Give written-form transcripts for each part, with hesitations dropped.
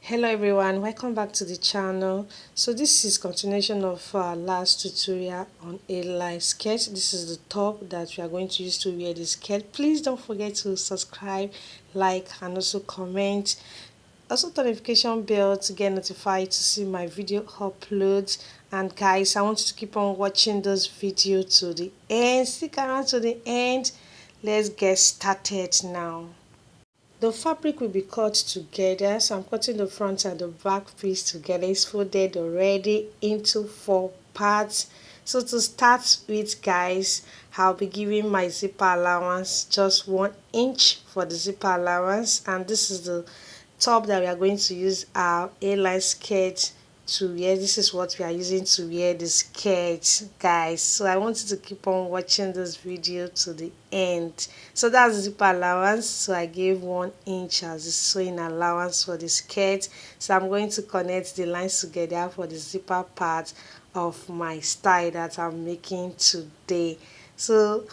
Hello everyone, welcome back to the channel. So this is continuation of our last tutorial on a line skirt. This is the top that we are going to use to wear the skirt. Please don't forget to subscribe, like, and also comment. Also turn notification bell to get notified to see my video uploads. And guys, I want you to keep on watching this video to the end. Stick around to the end. Let's get started now. The fabric will be cut together, so I'm cutting the front and the back piece together. It's folded already into 4 parts. So to start with, guys, I'll be giving my zipper allowance just 1 inch for the zipper allowance, and this is the top that we are going to use our A-line skirt to wear. This is what we are using to wear the skirt, guys. So I want you to keep on watching this video to the end. So that's the zipper allowance. So I gave 1 inch as the sewing allowance for the skirt. So I'm going to connect the lines together for the zipper part of my style that I'm making today. So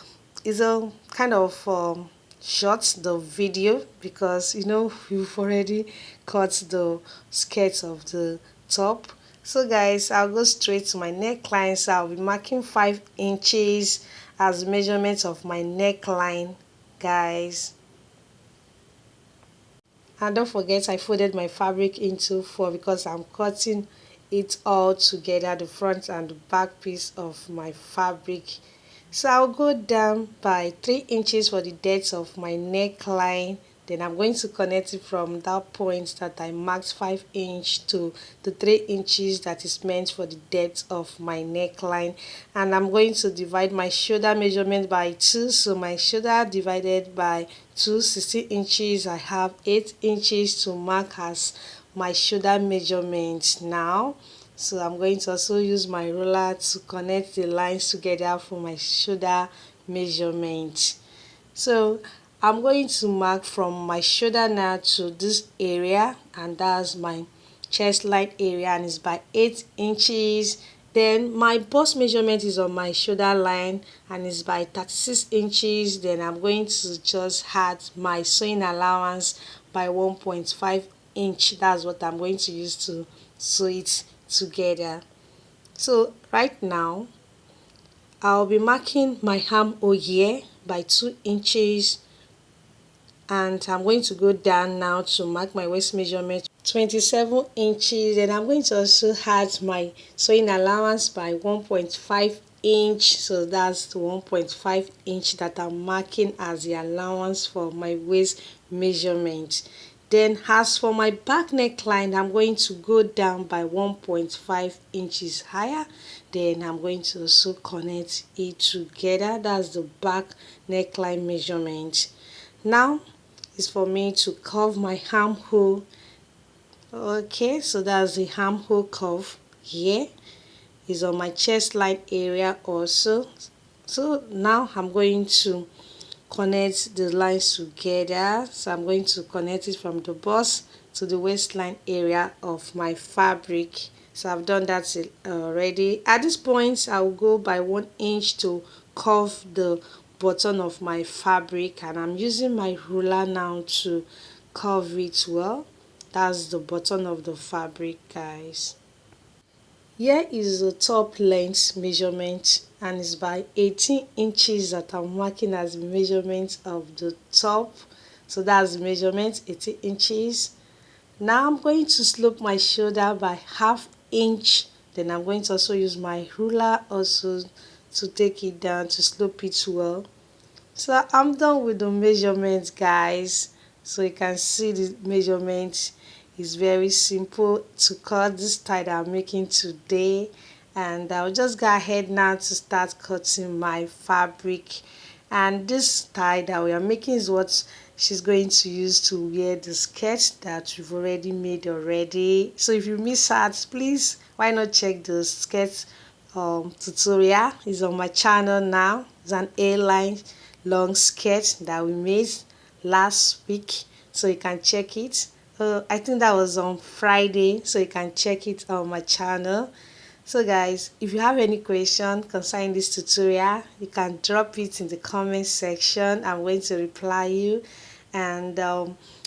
it's a kind of short the video because we've already cut the skirt of the top. So guys, I'll go straight to my neckline. So I'll be marking 5 inches as measurement of my neckline, guys. And don't forget, I folded my fabric into 4 because I'm cutting it all together, the front and the back piece of my fabric. So I'll go down by 3 inches for the depth of my neckline. Then I'm going to connect it from that point that I marked 5 inch to the 3 inches that is meant for the depth of my neckline. And I'm going to divide my shoulder measurement by 2. So my shoulder divided by 2, 16 inches. I have 8 inches to mark as my shoulder measurement now. So I'm going to also use my ruler to connect the lines together for my shoulder measurement. So I'm going to mark from my shoulder now to this area, and that's my chest line area, and it's by 8 inches. Then my bust measurement is on my shoulder line and it's by 36 inches. Then I'm going to just add my sewing allowance by 1.5 inch. That's what I'm going to use to sew it together. So right now I'll be marking my armhole here by 2 inches, and I'm going to go down now to mark my waist measurement 27 inches. And I'm going to also add my sewing allowance by 1.5 inch. So that's the 1.5 inch that I'm marking as the allowance for my waist measurement. Then as for my back neckline, I'm going to go down by 1.5 inches higher. Then I'm going to also connect it together. That's the back neckline measurement. Now is for me to curve my armhole. Okay, so that's the armhole curve here. Is on my chest line area also. So now I'm going to connect the lines together. So I'm going to connect it from the bust to the waistline area of my fabric. So I've done that already. At this point, I'll go by 1 inch to curve the bottom of my fabric, and I'm using my ruler now to curve it well. That's the bottom of the fabric, guys. Here is the top length measurement, and it's by 18 inches that I'm marking as the measurement of the top. So that's the measurement, 18 inches. Now I'm going to slope my shoulder by ½ inch. Then I'm going to also use my ruler also to take it down to slope it well. So I'm done with the measurements, guys. So you can see the measurement is very simple to cut this tie that I'm making today. And I'll just go ahead now to start cutting my fabric. And this tie that we are making is what she's going to use to wear the skirt that we've already made already. So if you miss out, please why not check the skirt tutorial. It's on my channel now. It's an A-line long skirt that we made last week, so you can check it. I think that was on Friday, so you can check it on my channel. So guys, if you have any question concerning this tutorial, you can drop it in the comment section. I'm going to reply you. And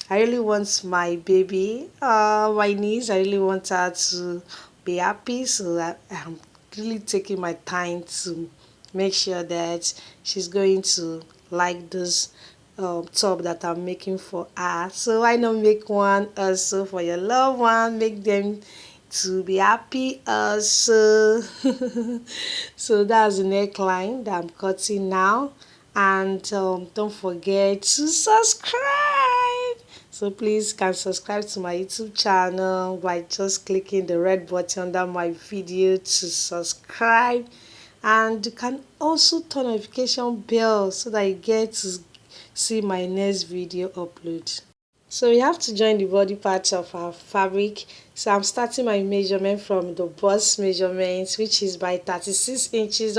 I really want my baby, my niece, I really want her to be happy. So I'm really taking my time to make sure that she's going to like this top that I'm making for her. So why not make one also for your loved one? Make them to be happy also. So that's the neckline that I'm cutting now. And don't forget to subscribe. So please can subscribe to my YouTube channel by just clicking the red button under my video to subscribe. And you can also turn notification bell so that you get to see my next video upload. So we have to join the body part of our fabric. So I'm starting my measurement from the bust measurement, which is by 36 inches.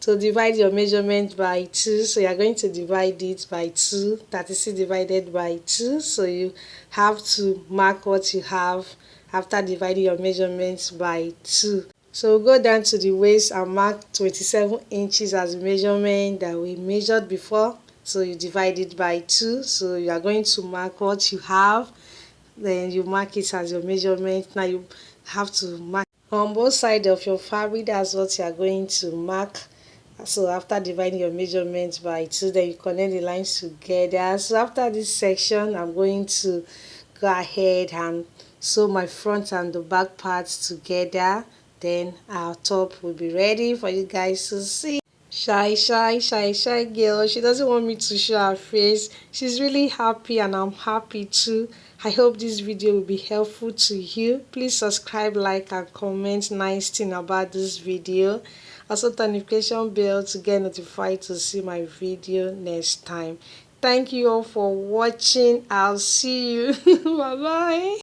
To divide your measurement by 2, so you're going to divide it by 2, 36 divided by 2. So you have to mark what you have after dividing your measurements by 2. So we'll go down to the waist and mark 27 inches as the measurement that we measured before. So you divide it by 2. So you are going to mark what you have. Then you mark it as your measurement. Now you have to mark on both sides of your fabric. That's what you are going to mark. So after dividing your measurements by 2, then you connect the lines together. So after this section, I'm going to go ahead and sew my front and the back parts together. Then our top will be ready for you guys to see. Shy girl. She doesn't want me to show her face. She's really happy and I'm happy too. I hope this video will be helpful to you. Please subscribe, like and comment nice thing about this video. Also turn notification bell to get notified to see my video next time. Thank you all for watching. I'll see you. Bye bye.